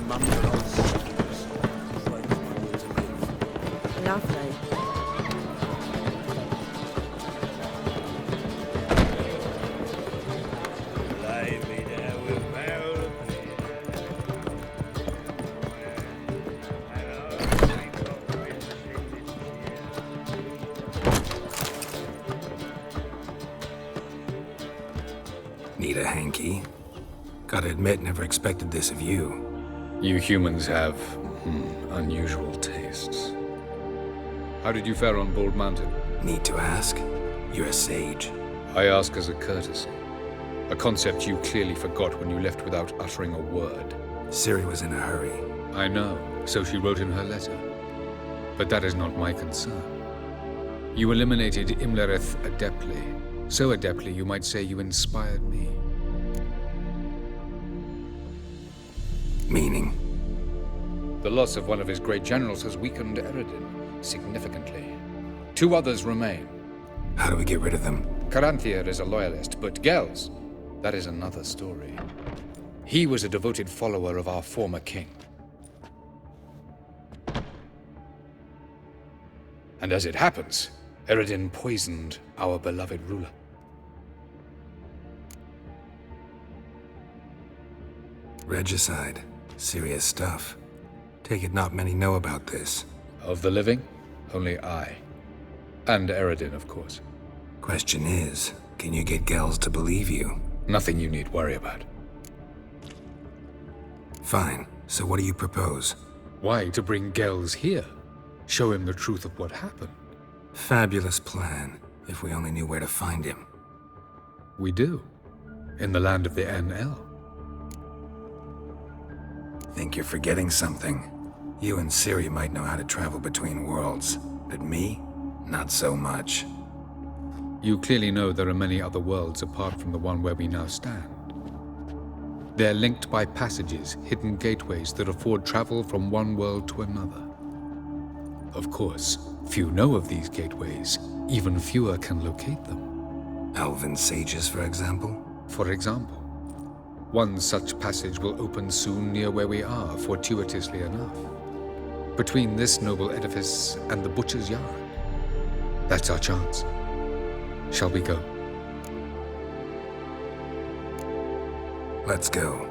Lovely. Need a hanky? Gotta admit, never expected this of you. You humans have unusual tastes. How did you fare on Bald Mountain? Need to ask? You're a sage. I ask as a courtesy. A concept you clearly forgot when you left without uttering a word. Ciri was in a hurry. I know, so she wrote in her letter. But that is not my concern. You eliminated Imlerith adeptly. So adeptly, you might say you inspired me. Meaning? The loss of one of his great generals has weakened Eredin significantly. 2 others remain. How do we get rid of them? Caranthier is a loyalist, but Gels, that is another story. He was a devoted follower of our former king. And as it happens, Eredin poisoned our beloved ruler. Regicide. Serious stuff. Take it not many know about this. Of the living, only I. And Eredin, of course. Question is, can you get Gels to believe you? Nothing you need worry about. Fine. So what do you propose? Why to bring Gels here? Show him the truth of what happened. Fabulous plan, if we only knew where to find him. We do. In the land of the NL. Think you're forgetting something. You and Ciri might know how to travel between worlds, but me? Not so much. You clearly know there are many other worlds apart from the one where we now stand. They're linked by passages, hidden gateways that afford travel from one world to another. Of course, few know of these gateways. Even fewer can locate them. Elven sages, for example? For example. One such passage will open soon near where we are, fortuitously enough. Between this noble edifice and the butcher's yard. That's our chance. Shall we go? Let's go.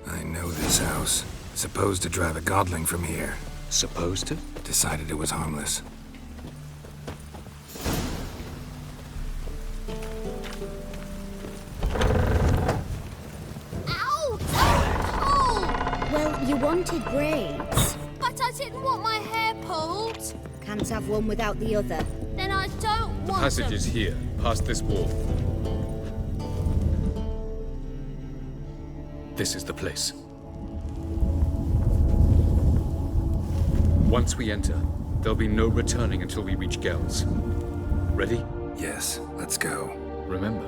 I know this house. Supposed to drive a godling from here. Supposed to? Decided it was harmless. Ow! Oh! Well, you wanted braids. But I didn't want my hair pulled. Can't have one without the other. Then I don't want Passage them. is here, past this wall. This is the place. Once we enter, there'll be no returning until we reach Gels. Ready? Yes, let's go. Remember,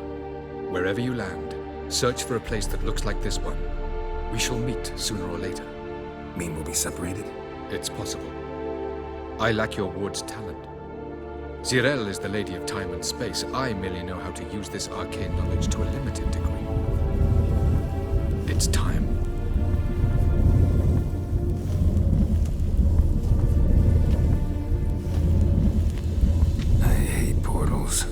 wherever you land, search for a place that looks like this one. We shall meet sooner or later. Mean we'll be separated? It's possible. I lack your ward's talent. Zirel is the lady of time and space. I merely know how to use this arcane knowledge to a limited degree. It's time. I hate portals.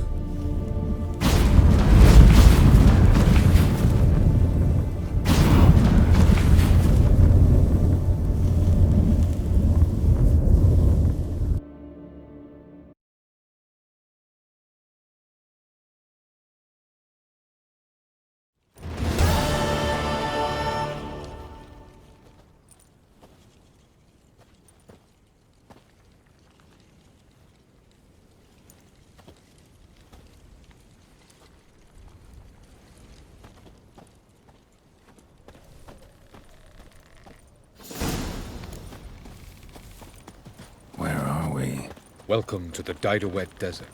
Welcome to the Didowet Desert.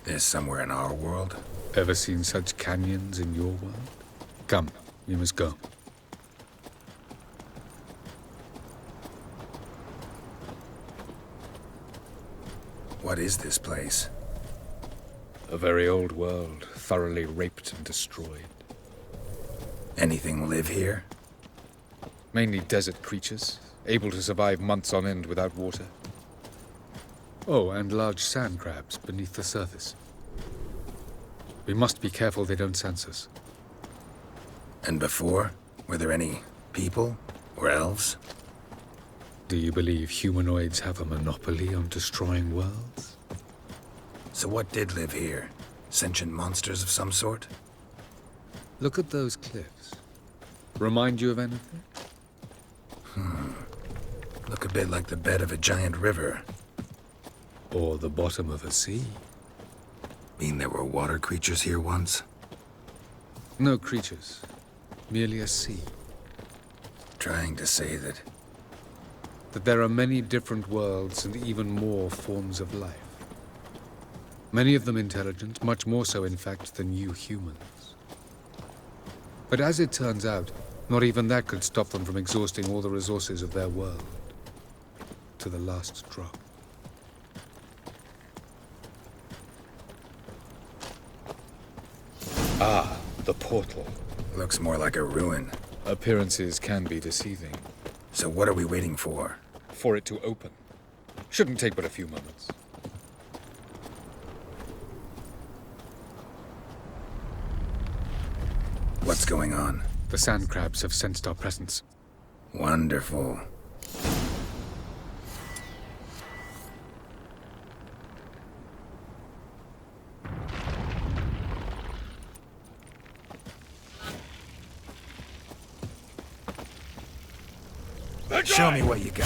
There's somewhere in our world. Ever seen such canyons in your world? Come, we must go. What is this place? A very old world, thoroughly raped and destroyed. Anything live here? Mainly desert creatures, able to survive months on end without water. Oh, and large sand crabs beneath the surface. We must be careful they don't sense us. And before? Were there any people? Or elves? Do you believe humanoids have a monopoly on destroying worlds? So what did live here? Sentient monsters of some sort? Look at those cliffs. Remind you of anything? Look a bit like the bed of a giant river. Or the bottom of a sea? Mean there were water creatures here once? No creatures. Merely a sea. Trying to say that... That there are many different worlds and even more forms of life. Many of them intelligent, much more so in fact than you humans. But as it turns out, not even that could stop them from exhausting all the resources of their world. To the last drop. Ah, the portal. Looks more like a ruin. Appearances can be deceiving. So what are we waiting for? For it to open. Shouldn't take but a few moments. What's going on? The sand crabs have sensed our presence. Wonderful. Show me what you got.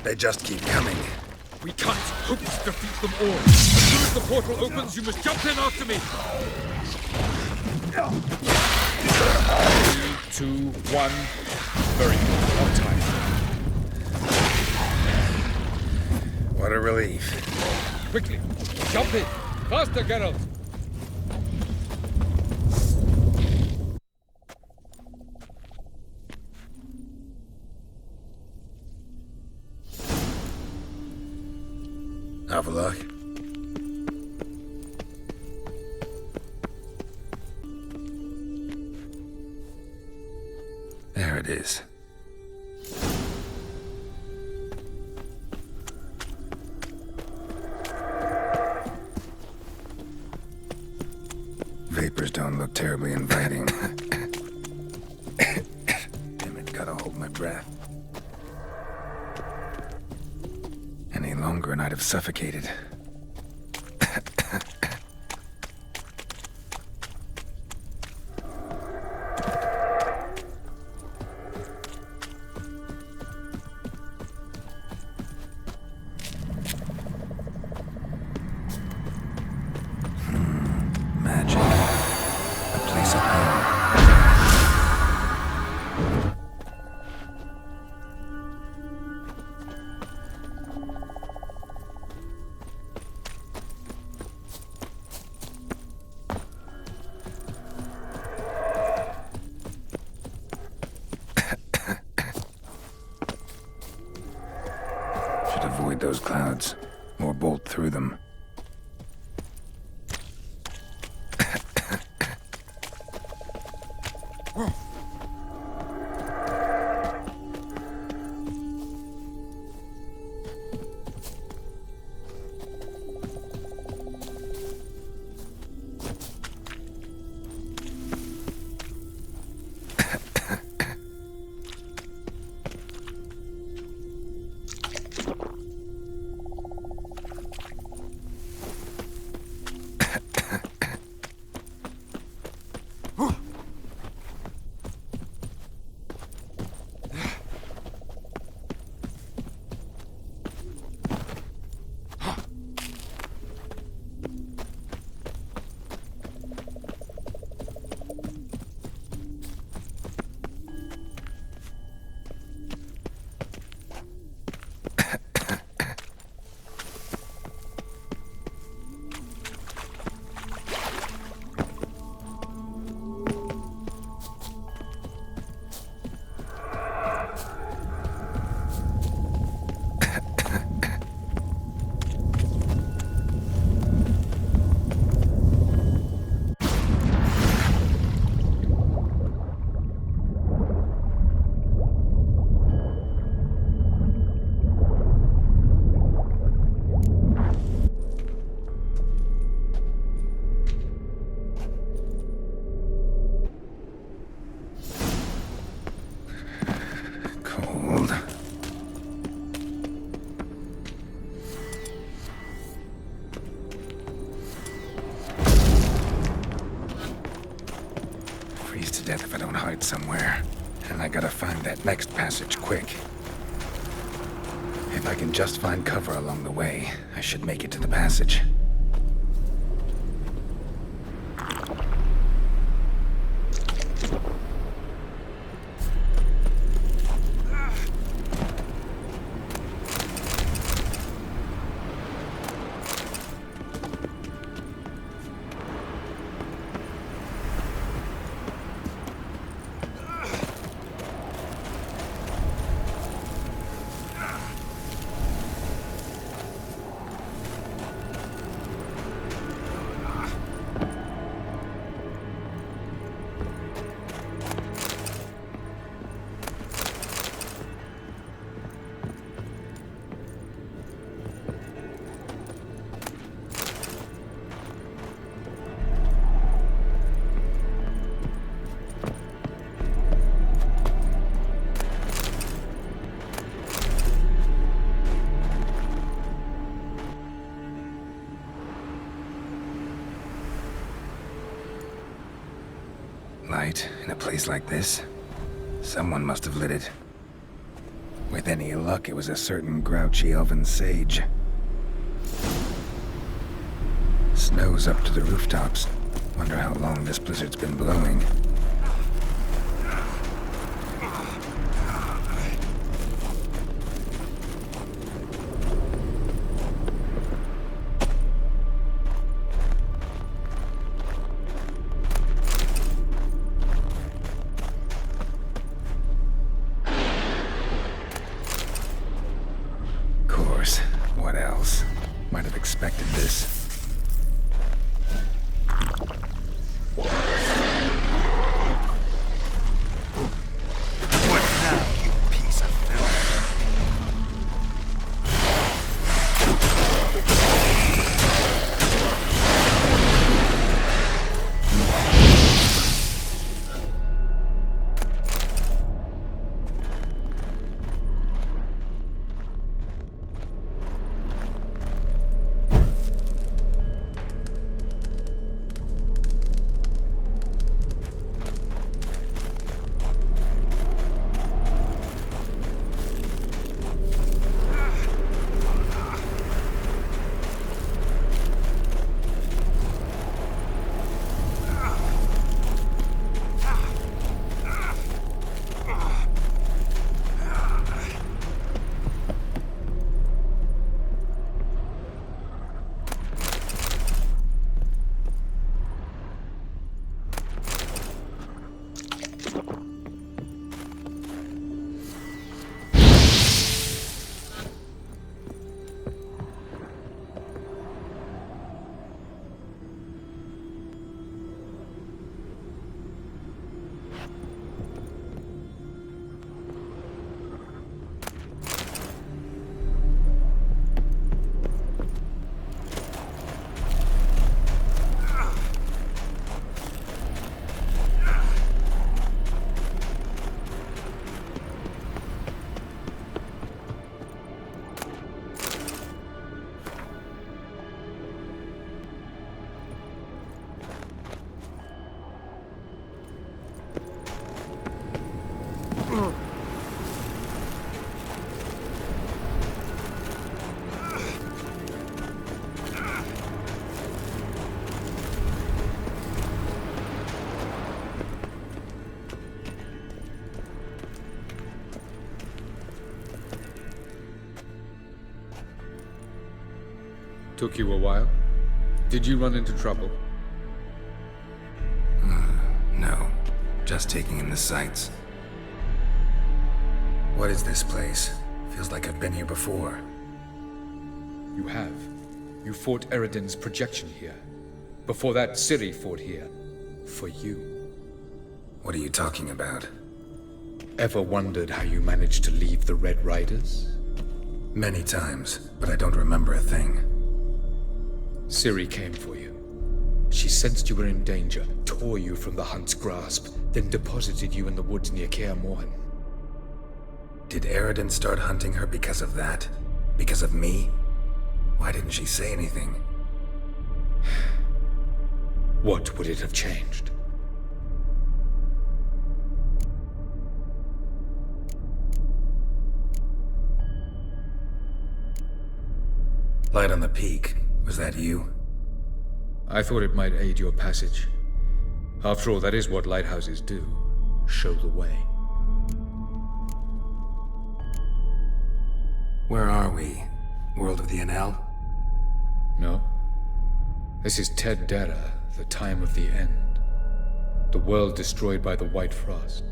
They just keep coming. We can't hope to defeat them all. As soon as the portal opens, you must jump in after me. 3, 2, 1. Very good. On time. What a relief. Quickly, jump in. Faster, Geralt. Have a look. There it is. Vapors don't look terribly inviting. Damn it, gotta hold my breath. Any longer and I'd have suffocated. Magic. A place of power. Should avoid those clouds, or bolt through them. hide somewhere, and I gotta find that next passage quick. If I can just find cover along the way, I should make it to the passage. Light in a place like this? Someone must have lit it. With any luck, it was a certain grouchy elven sage. Snow's up to the rooftops. Wonder how long this blizzard's been blowing. What else? Might have expected this. What now, you piece of filth? Took you a while? Did you run into trouble? No. Just taking in the sights. What is this place? Feels like I've been here before. You have. You fought Eridan's projection here. Before that, Ciri fought here. For you. What are you talking about? Ever wondered how you managed to leave the Red Riders? Many times, but I don't remember a thing. Ciri came for you. She sensed you were in danger, tore you from the Hunt's grasp, then deposited you in the woods near Kaer Morhen. Did Eridan start hunting her because of that? Because of me? Why didn't she say anything? What would it have changed? Light on the peak. Was that you? I thought it might aid your passage. After all, that is what lighthouses do. Show the way. Where are we? World of the NL? No. This is tcher, the time of the end. The world destroyed by the White Frost.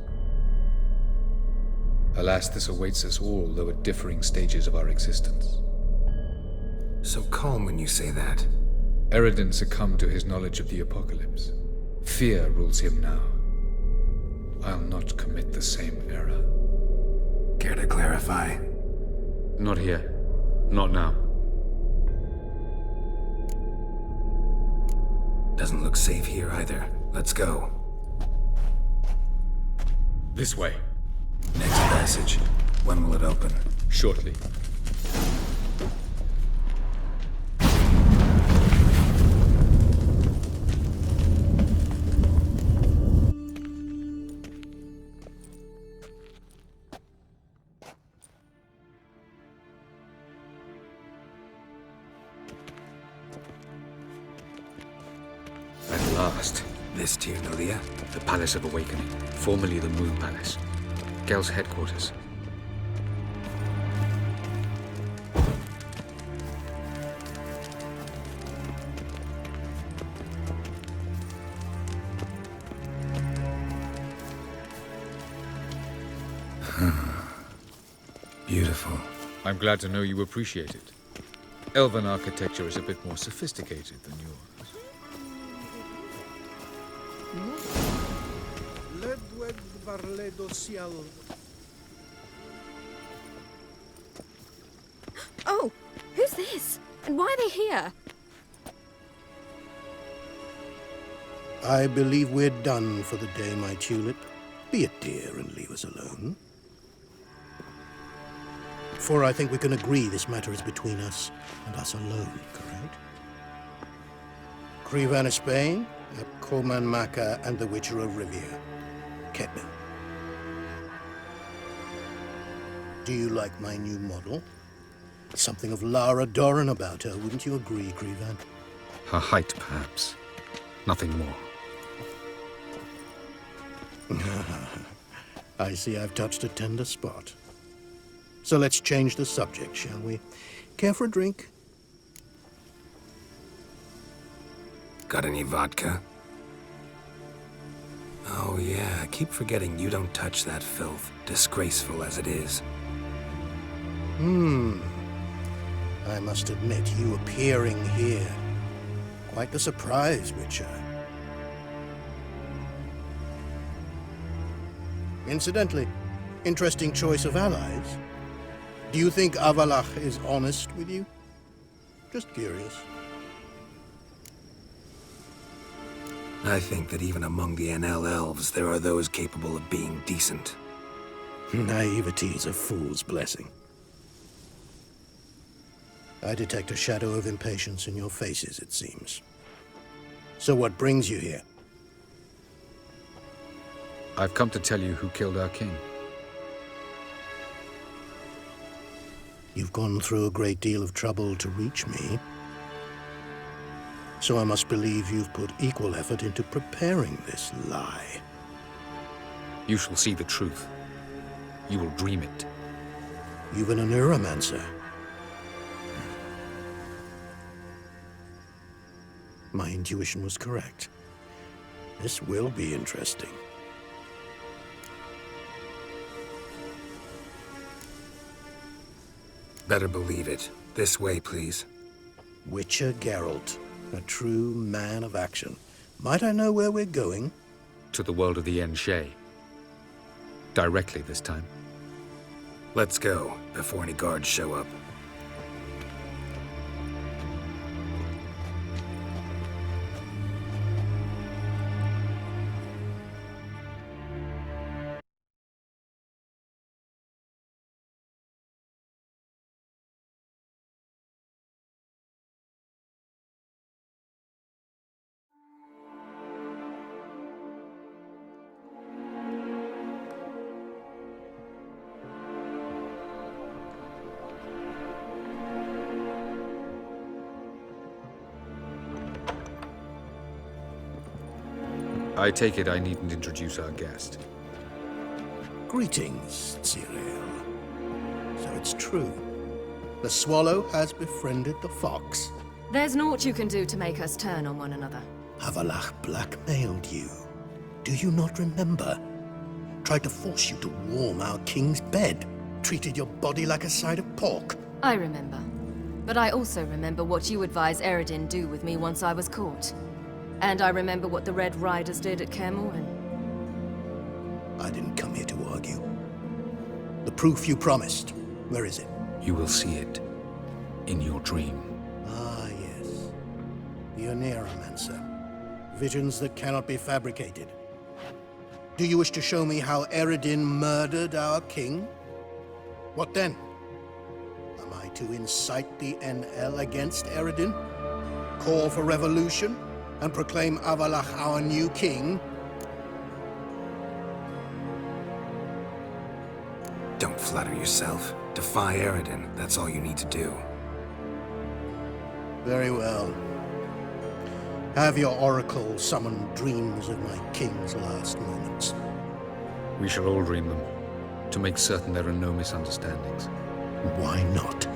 Alas, this awaits us all, though at differing stages of our existence. So calm when you say that. Eridan succumbed to his knowledge of the apocalypse. Fear rules him now. I'll not commit the same error. Care to clarify? Not here. Not now. Doesn't look safe here either. Let's go. This way. Next passage. When will it open? Shortly. At last. This Tirnalia? The Palace of Awakening, formerly the Moon Palace. Gel's headquarters. Beautiful. I'm glad to know you appreciate it. Elven architecture is a bit more sophisticated than yours. Oh, who's this? And why are they here? I believe we're done for the day, my tulip. Be a dear and leave us alone. For I think we can agree this matter is between us and us alone, correct? Krivan of Spain, Koman Maka, and the Witcher of Rivia. Ketman. Do you like my new model? Something of Lara Doran about her, wouldn't you agree, Krivan? Her height, perhaps. Nothing more. I see I've touched a tender spot. So let's change the subject, shall we? Care for a drink? Got any vodka? Oh yeah, I keep forgetting you don't touch that filth, disgraceful as it is. I must admit, you appearing here, quite the surprise, Witcher. Incidentally, interesting choice of allies. Do you think Avalach is honest with you? Just curious. I think that even among the NL elves, there are those capable of being decent. Naivety is a fool's blessing. I detect a shadow of impatience in your faces, it seems. So what brings you here? I've come to tell you who killed our king. You've gone through a great deal of trouble to reach me. So I must believe you've put equal effort into preparing this lie. You shall see the truth. You will dream it. You've been a neuromancer. My intuition was correct. This will be interesting. Better believe it. This way, please. Witcher Geralt, a true man of action. Might I know where we're going? To the world of the Enshe. Directly this time. Let's go, before any guards show up. I take it I needn't introduce our guest. Greetings, Cyril. So it's true. The swallow has befriended the fox. There's naught you can do to make us turn on one another. Avalach blackmailed you. Do you not remember? Tried to force you to warm our king's bed. Treated your body like a side of pork. I remember. But I also remember what you advised Eredin do with me once I was caught. And I remember what the Red Riders did at Kaer Morhen. I didn't come here to argue. The proof you promised, where is it? You will see it in your dream. Ah, yes. The Oneromancer. Visions that cannot be fabricated. Do you wish to show me how Eredin murdered our king? What then? Am I to incite the NL against Eredin? Call for revolution? And proclaim Avalach our new king? Don't flatter yourself. Defy Eredin. That's all you need to do. Very well. Have your oracle summon dreams of my king's last moments. We shall all dream them, to make certain there are no misunderstandings. Why not?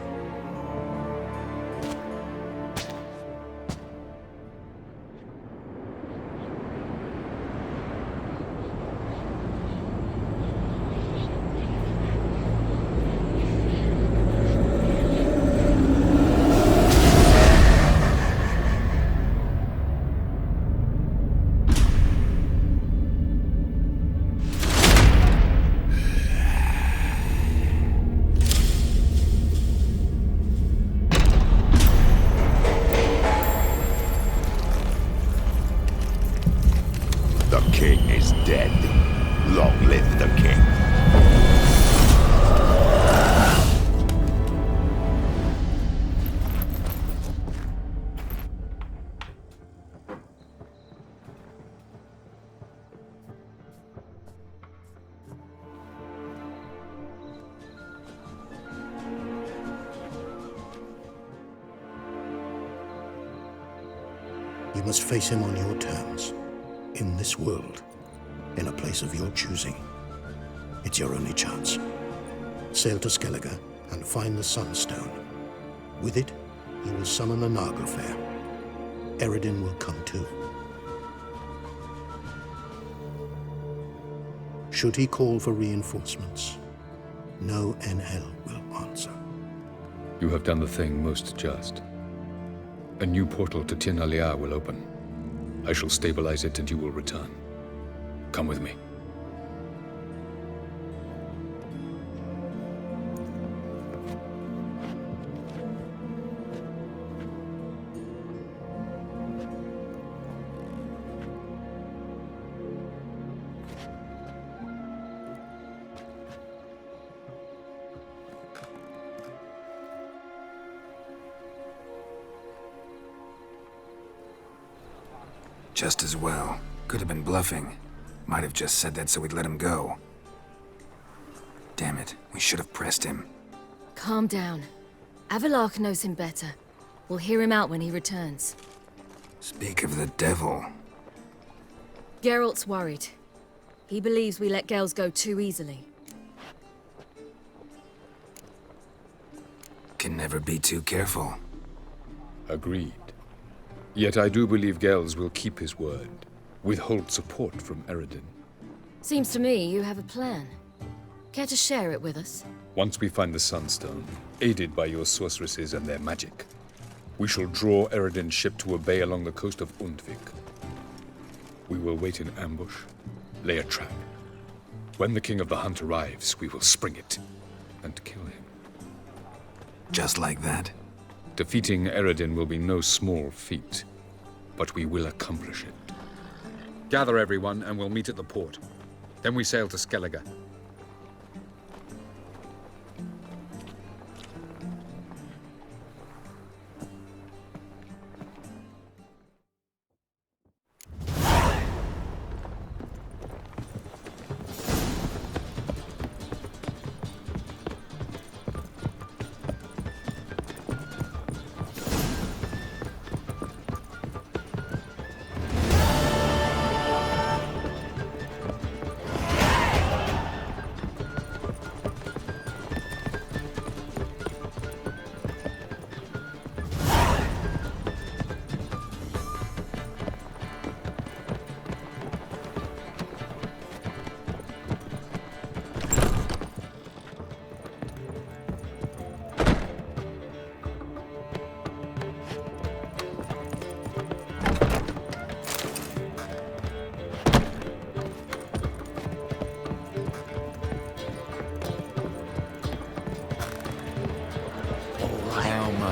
The king is dead. Long live the king. You must face him on your terms. In this world, in a place of your choosing. It's your only chance. Sail to Skellige and find the Sunstone. With it, you will summon the Nagelfair. Eredin will come too. Should he call for reinforcements, no NL will answer. You have done the thing most just. A new portal to Tin Alia will open. I shall stabilize it and you will return. Come with me. Just as well. Could have been bluffing. Might have just said that so we'd let him go. Damn it, we should have pressed him. Calm down. Avalach knows him better. We'll hear him out when he returns. Speak of the devil. Geralt's worried. He believes we let girls go too easily. Can never be too careful. Agreed. Yet I do believe Gels will keep his word, withhold support from Eredin. Seems to me you have a plan. Care to share it with us? Once we find the Sunstone, aided by your sorceresses and their magic, we shall draw Eredin's ship to a bay along the coast of Undvik. We will wait in ambush, lay a trap. When the King of the Hunt arrives, we will spring it and kill him. Just like that? Defeating Eredin will be no small feat, but we will accomplish it. Gather everyone and we'll meet at the port. Then we sail to Skellige.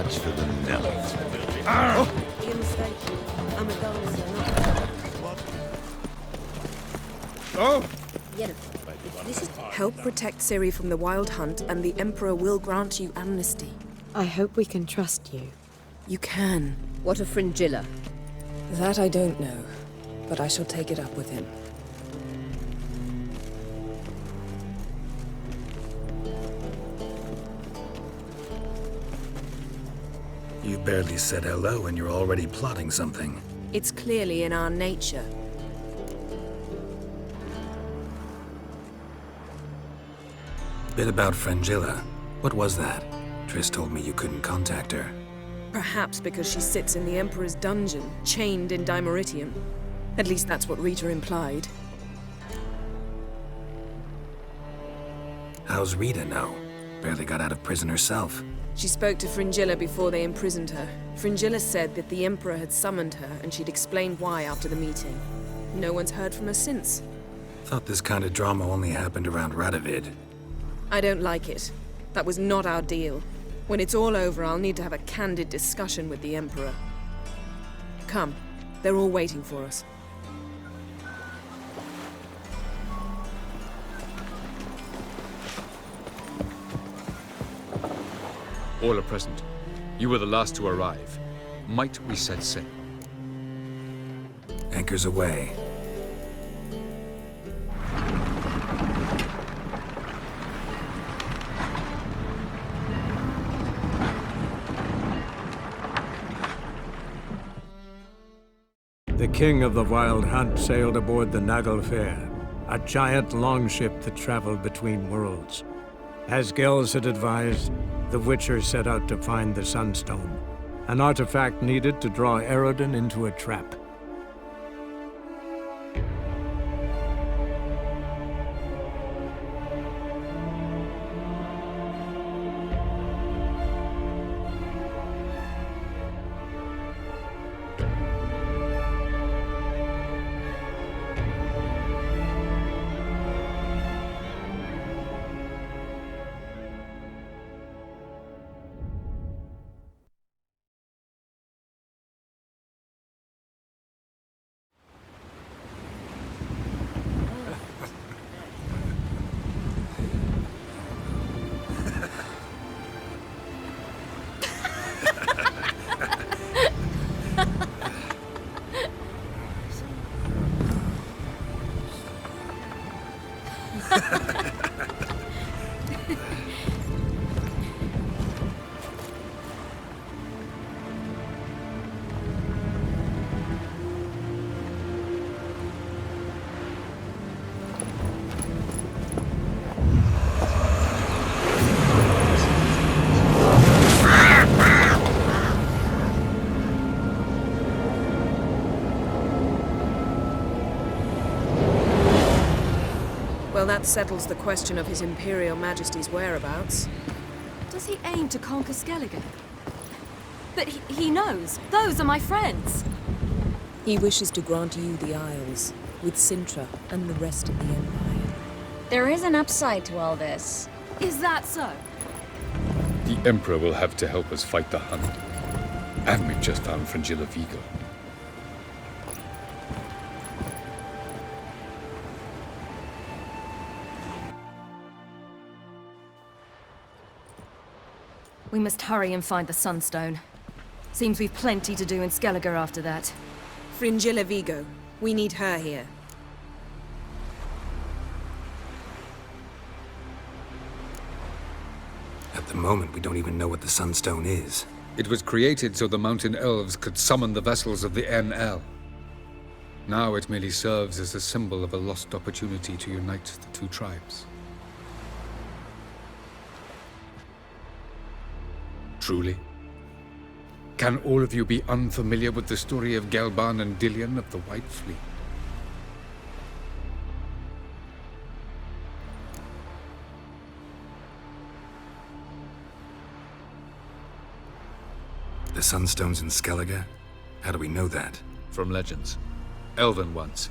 much for the knowledge. You're mistaken. I'm a dancer, not Oh! Yennefer. If this is... Help protect Ciri from the Wild Hunt, and the Emperor will grant you amnesty. I hope we can trust you. You can. What a fringilla. That I don't know, but I shall take it up with him. You barely said hello and you're already plotting something. It's clearly in our nature. Bit about Fringilla. What was that? Triss told me you couldn't contact her. Perhaps because she sits in the Emperor's dungeon, chained in Dimeritium. At least that's what Rita implied. How's Rita know? Barely got out of prison herself. She spoke to Fringilla before they imprisoned her. Fringilla said that the Emperor had summoned her, and she'd explained why after the meeting. No one's heard from her since. Thought this kind of drama only happened around Radovid. I don't like it. That was not our deal. When it's all over, I'll need to have a candid discussion with the Emperor. Come. They're all waiting for us. All are present. You were the last to arrive. Might we set sail? Anchors away. The king of the Wild Hunt sailed aboard the Naglfar, a giant longship that traveled between worlds. As Gels had advised, the Witcher set out to find the Sunstone, an artifact needed to draw Eredin into a trap. Well, that settles the question of His Imperial Majesty's whereabouts. Does he aim to conquer Skellige? But he knows. Those are my friends. He wishes to grant you the Isles, with Sintra and the rest of the Empire. There is an upside to all this. Is that so? The Emperor will have to help us fight the Hunt. And we've just found Fringilla Vigo. We must hurry and find the Sunstone. Seems we've plenty to do in Skellige after that. Fringilla Vigo. We need her here. At the moment, we don't even know what the Sunstone is. It was created so the mountain elves could summon the vessels of the NL. Now it merely serves as a symbol of a lost opportunity to unite the two tribes. Truly? Can all of you be unfamiliar with the story of Gelban and Dillion of the White Fleet? The Sunstone's in Skellige? How do we know that? From legends. Elven ones.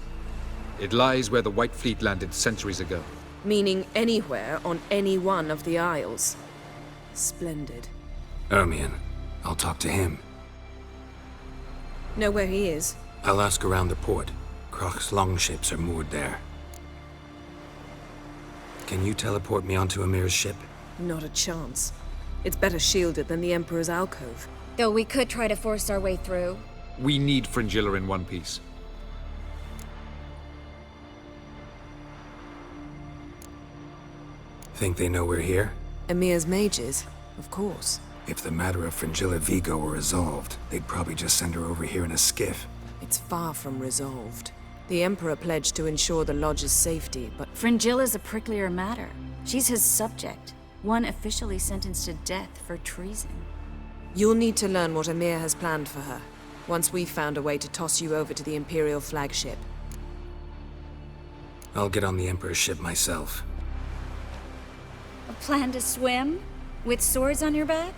It lies where the White Fleet landed centuries ago. Meaning anywhere on any one of the Isles. Splendid. Ermion, I'll talk to him. Know where he is? I'll ask around the port. Krach's longships are moored there. Can you teleport me onto Amir's ship? Not a chance. It's better shielded than the Emperor's alcove. Though we could try to force our way through. We need Fringilla in one piece. Think they know we're here? Amir's mages? Of course. If the matter of Fringilla Vigo were resolved, they'd probably just send her over here in a skiff. It's far from resolved. The Emperor pledged to ensure the Lodge's safety, but Fringilla's a pricklier matter. She's his subject, one officially sentenced to death for treason. you'll need to learn what Amir has planned for her, once we've found a way to toss you over to the Imperial flagship. I'll get on the Emperor's ship myself. A plan to swim? With swords on your back?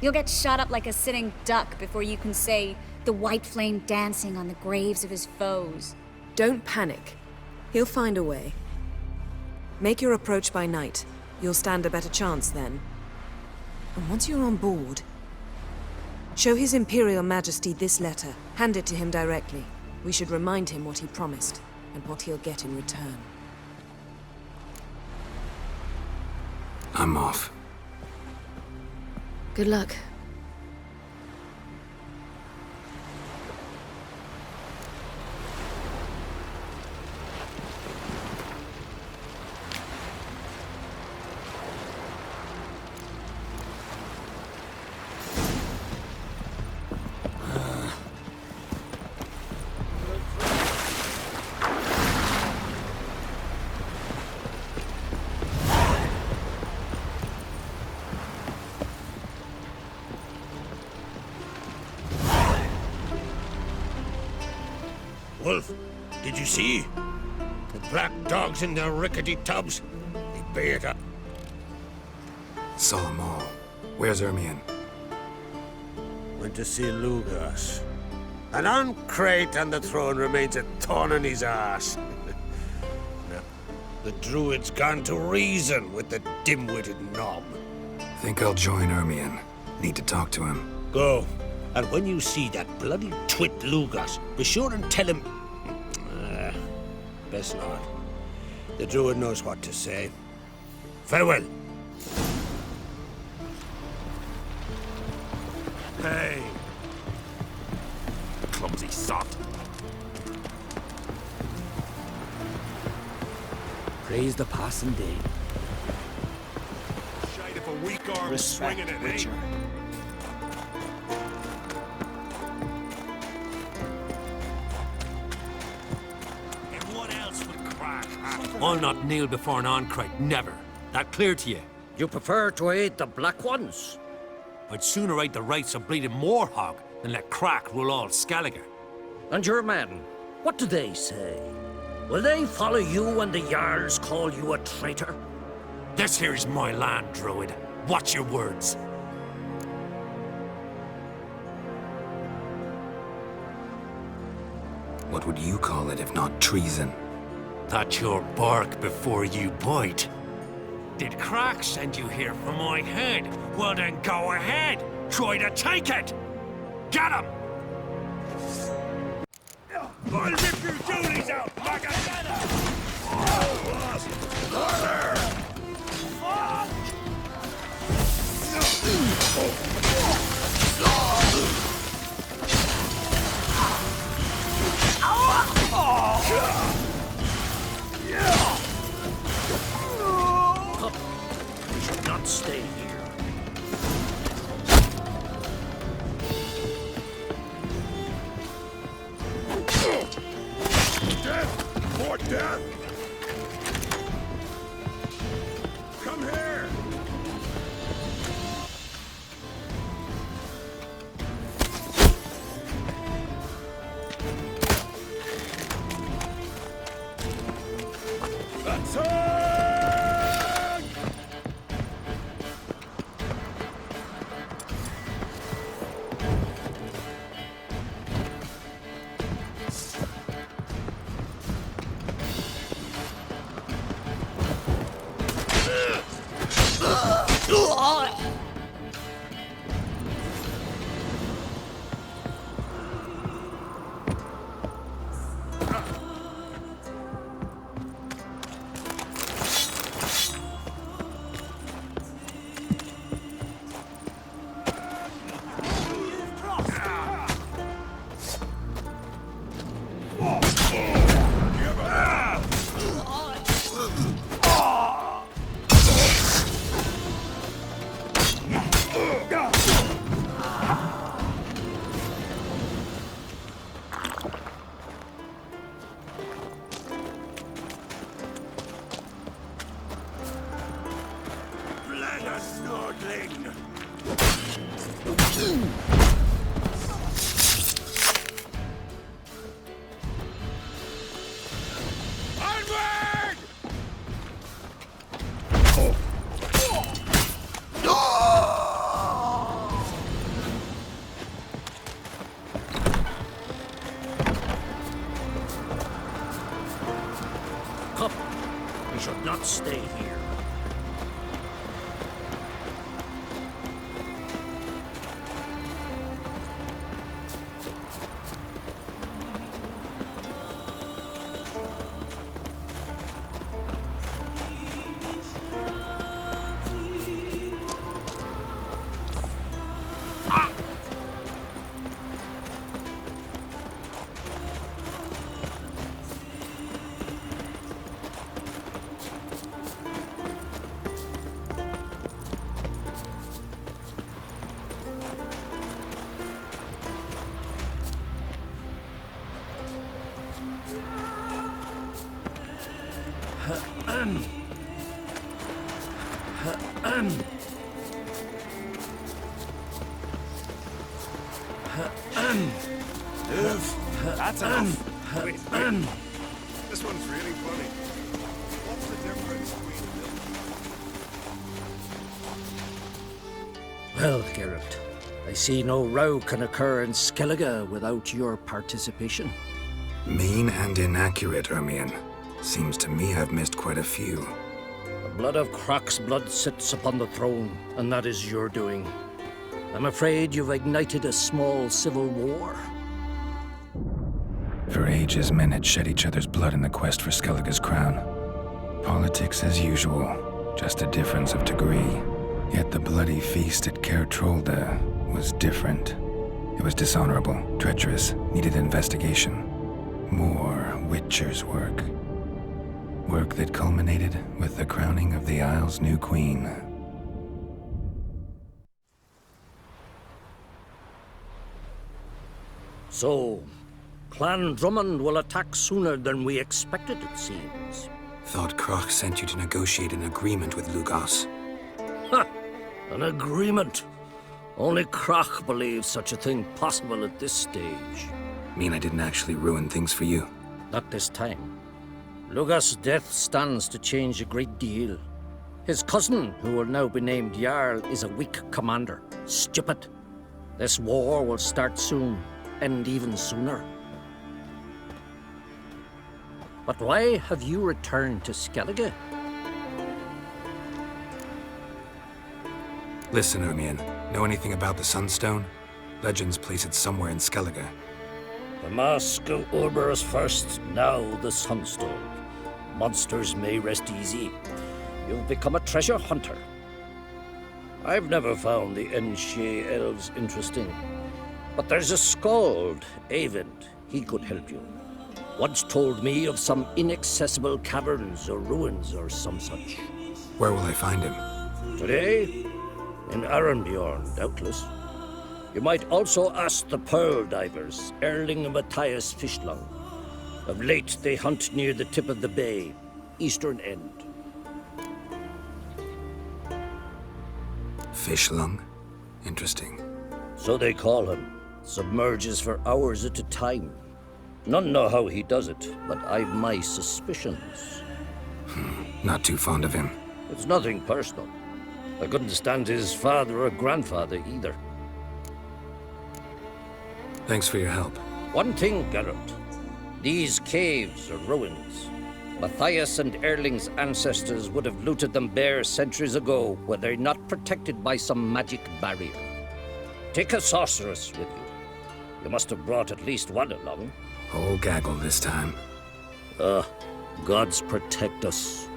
You'll get shot up like a sitting duck before you can say, the white flame dancing on the graves of his foes. Don't panic. He'll find a way. Make your approach by night. You'll stand a better chance then. And once you're on board, show His Imperial Majesty this letter. Hand it to him directly. We should remind him what he promised, and what he'll get in return. I'm off. Good luck. Wolf, did you see? The black dogs in their rickety tubs? They bait up. Saw them all. Where's Ermion? Went to see Lugas. An uncrate on the throne remains a thorn in his ass. Now, the druid's gone to reason with the dim-witted knob. Think I'll join Ermion. Need to talk to him. Go. And when you see that bloody twit Lugas, be sure and tell him... best not. The druid knows what to say. Farewell. Hey. Clumsy sot. Praise the passing day. Shite if a weak arm Respect, swinging it, Witcher. I'll not kneel before an Oncrite, never. That clear to you? You prefer to aid the Black Ones? I'd sooner aid the rights of bleeding Moorhog than let Crack rule all Skellige. And your men, what do they say? Will they follow you when the Jarls call you a traitor? This here's my land, Druid. Watch your words. What would you call it if not treason? That's your bark before you bite. Did Crack send you here for my head? Well then go ahead. Try to take it. Get him! I'll rip your doolies out, We should not stay here. Death! More death! Come here! not stay here. That's enough. Wait. This one's really funny. What's the difference between Well, Geralt, I see no row can occur in Skellige without your participation. Mean and inaccurate, Ermion. Seems to me I've missed quite a few. The blood of Croc's blood sits upon the throne, and that is your doing. I'm afraid you've ignited a small civil war. For ages, men had shed each other's blood in the quest for Skellige's crown. Politics as usual, just a difference of degree. Yet the bloody feast at Caer Trolda was different. It was dishonorable, treacherous, needed investigation. More Witcher's work. Work that culminated with the crowning of the Isle's new queen. So, Clan Drummond will attack sooner than we expected, it seems. Thought Croc sent you to negotiate an agreement with Lugas. Ha! An agreement? Only Croc believes such a thing possible at this stage. Mean I didn't actually ruin things for you? Not this time. Lugas' death stands to change a great deal. His cousin, who will now be named Jarl, is a weak commander. Stupid. This war will start soon, end even sooner. But why have you returned to Skellige? Listen, Ermion. Know anything about the Sunstone? Legends place it somewhere in Skellige. The Mask of Urberus first, now the Sunstone. Monsters may rest easy. You've become a treasure hunter. I've never found the Enshe elves interesting. But there's a skald, Eyvind. He could help you. Once told me of some inaccessible caverns or ruins or some such. Where will I find him? Today? In Arenbjorn, doubtless. You might also ask the Pearl Divers, Erling and Matthias Fishlung. Of late, they hunt near the tip of the bay, eastern end. Fishlung? Interesting. So they call him. Submerges for hours at a time. None know how he does it, but I've my suspicions. Not too fond of him. It's nothing personal. I couldn't stand his father or grandfather either. Thanks for your help. One thing, Geralt. These caves are ruins. Matthias and Erling's ancestors would have looted them bare centuries ago were they not protected by some magic barrier. Take a sorceress with you. You must have brought at least one along. Whole gaggle this time. Gods protect us.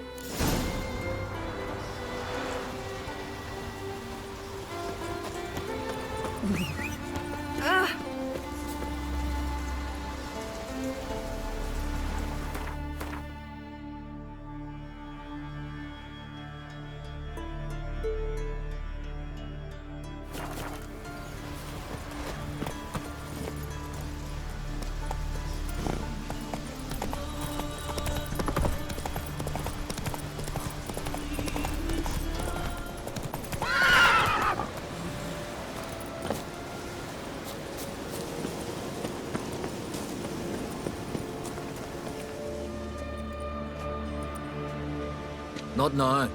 Not now.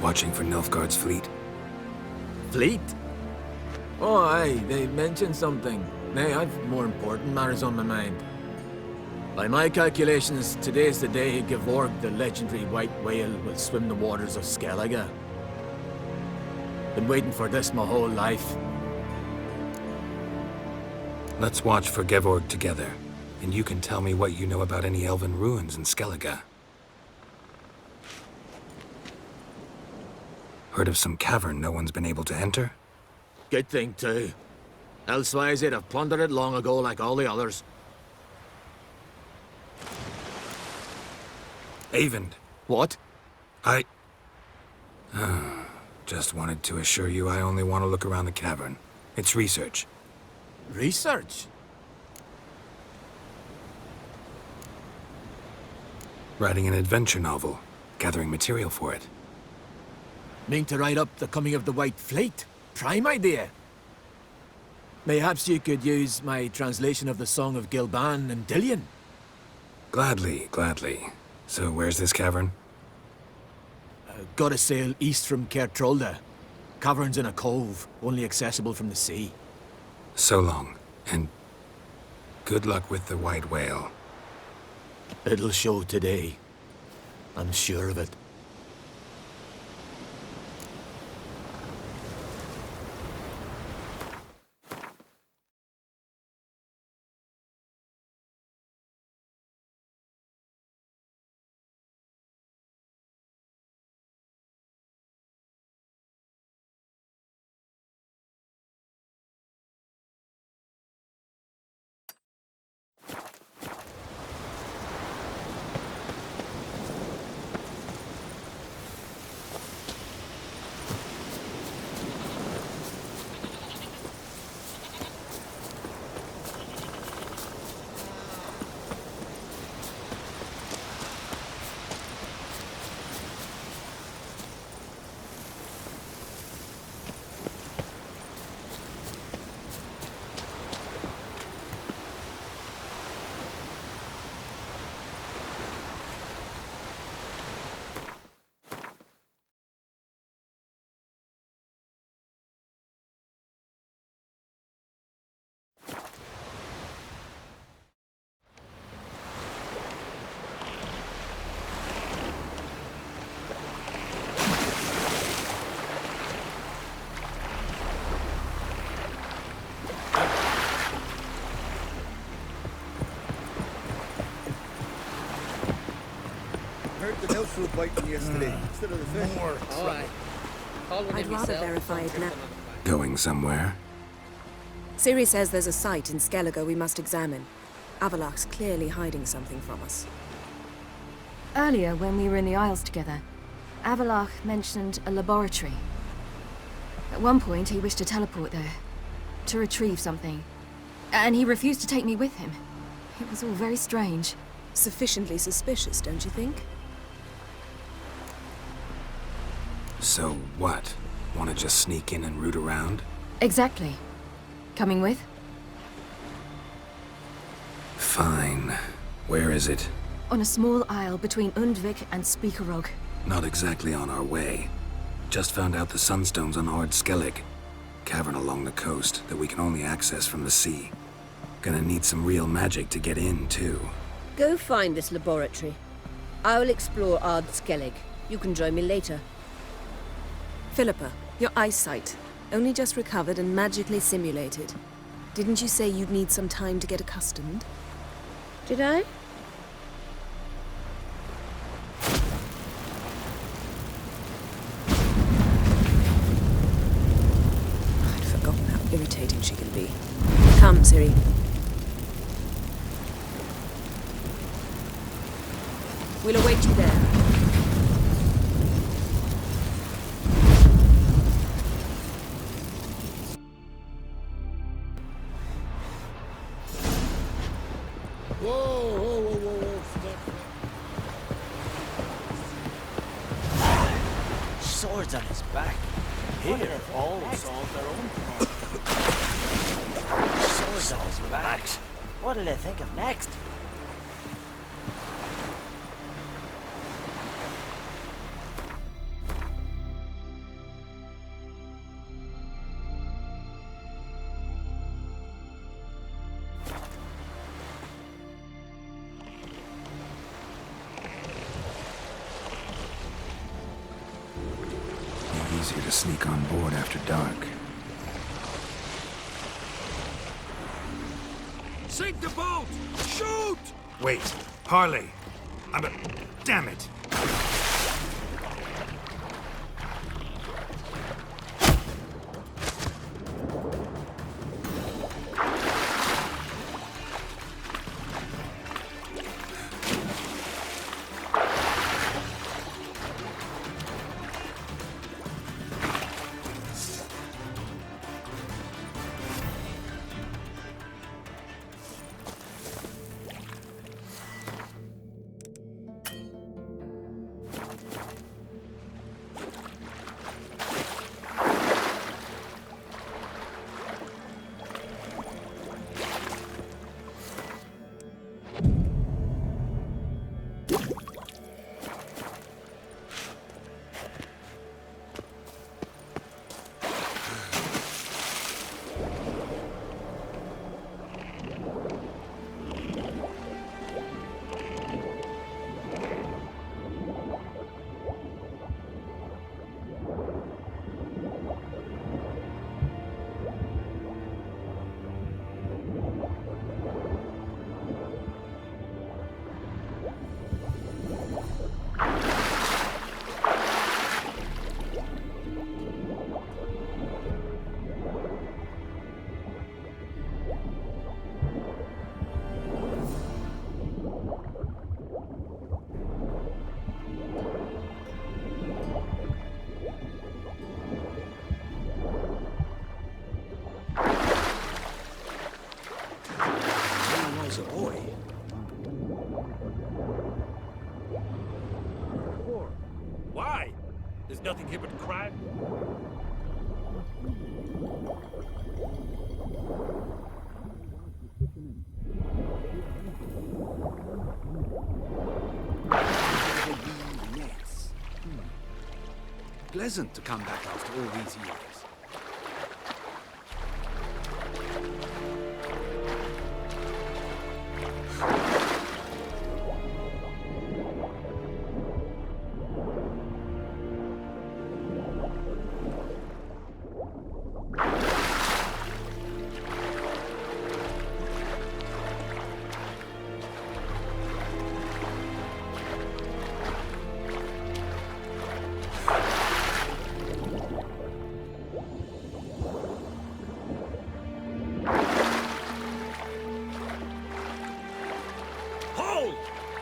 Watching for Nilfgaard's fleet. Fleet? Oh, aye, they mentioned something. Nay, I've more important matters on my mind. By my calculations, today's the day Gevorg, the legendary white whale, will swim the waters of Skellige. Been waiting for this my whole life. Let's watch for Gevorg together, and you can tell me what you know about any elven ruins in Skellige. Heard of some cavern no one's been able to enter? Good thing, too. Elsewise, they'd have plundered it long ago like all the others. Avend. What? Just wanted to assure you I only want to look around the cavern. It's research. Research? Writing an adventure novel. Gathering material for it. Mean to write up the coming of the White Fleet? Prime idea. Mayhaps you could use my translation of the Song of Gilban and Dillion? Gladly, gladly. So where's this cavern? Gotta sail east from Kertrolda. Cavern's in a cove, only accessible from the sea. So long, and good luck with the white whale. It'll show today. I'm sure of it. The nose fruit biting yesterday instead of the fish. More. Alright. I'd rather verify it now. Going somewhere? Ciri says there's a site in Skellige we must examine. Avalach's clearly hiding something from us. Earlier, when we were in the Isles together, Avalach mentioned a laboratory. At one point, he wished to teleport there, to retrieve something. And he refused to take me with him. It was all very strange. Sufficiently suspicious, don't you think? So what? Want to just sneak in and root around? Exactly. Coming with? Fine. Where is it? On a small isle between Undvik and Speakerog. Not exactly on our way. Just found out the sunstones on Ard Skellig. Cavern along the coast that we can only access from the sea. Gonna need some real magic to get in, too. Go find this laboratory. I will explore Ard Skellig. You can join me later. Philippa, your eyesight. Only just recovered and magically simulated. Didn't you say you'd need some time to get accustomed? Did I? I'd forgotten how irritating she can be. Come, Ciri. We'll await you there. Swords on his back. Here, all solve their own problems. Swords on his back. What did I think of next? easier to sneak on board after dark. Sink the boat! Shoot! Wait, Harley. Damn it. Why? There's nothing here but crime. Pleasant to come back after all these years.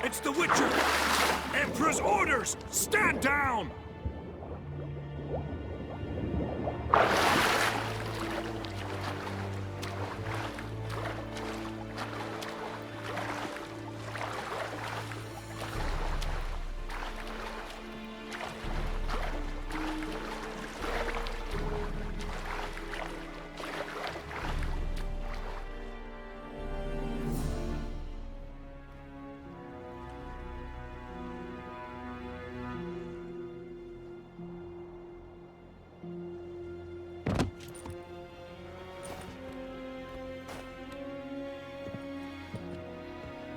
It's the Witcher! Emperor's orders! Stand down!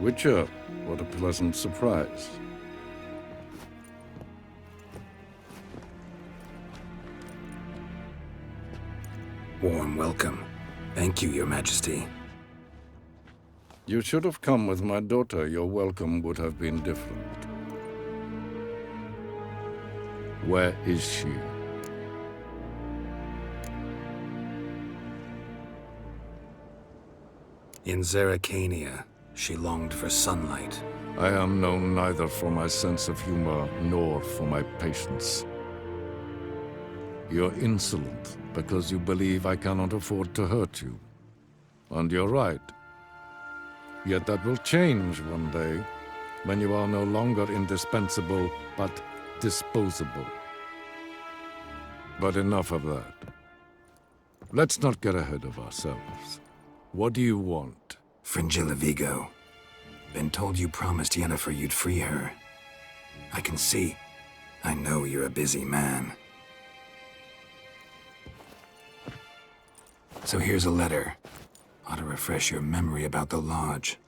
Witcher, what a pleasant surprise. Warm welcome. Thank you, Your Majesty. You should have come with my daughter. Your welcome would have been different. Where is she? In Zeracania, she longed for sunlight. I am known neither for my sense of humor nor for my patience. You're insolent because you believe I cannot afford to hurt you. And you're right. Yet that will change one day, when you are no longer indispensable, but disposable. But enough of that. Let's not get ahead of ourselves. What do you want? Fringilla Vigo. Been told you promised Yennefer you'd free her. I can see. I know you're a busy man. So here's a letter. Ought to refresh your memory about the Lodge.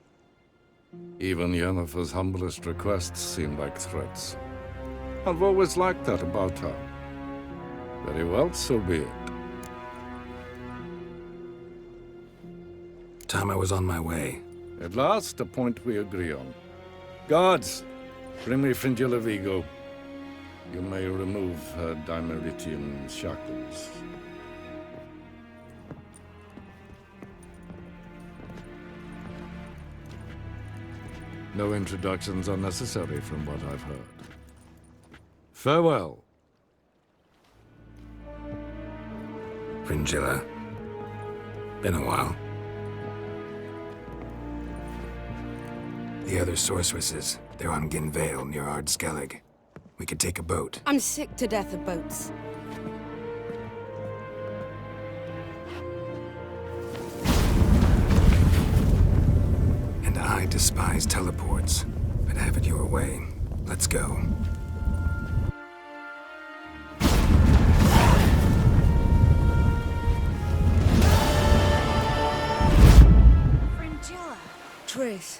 Even Yennefer's humblest requests seem like threats. I've always liked that about her. Very well, so be it. Time I was on my way. At last, a point we agree on. Guards, bring me Fringilla Vigo. You may remove her Dimeritian shackles. No introductions are necessary from what I've heard. Farewell. Fringilla. Been a while. The other sorceresses, they're on Ginvale near Ardskellig. We could take a boat. I'm sick to death of boats. And I despise teleports, but have it your way. Let's go. Fringilla. Triss.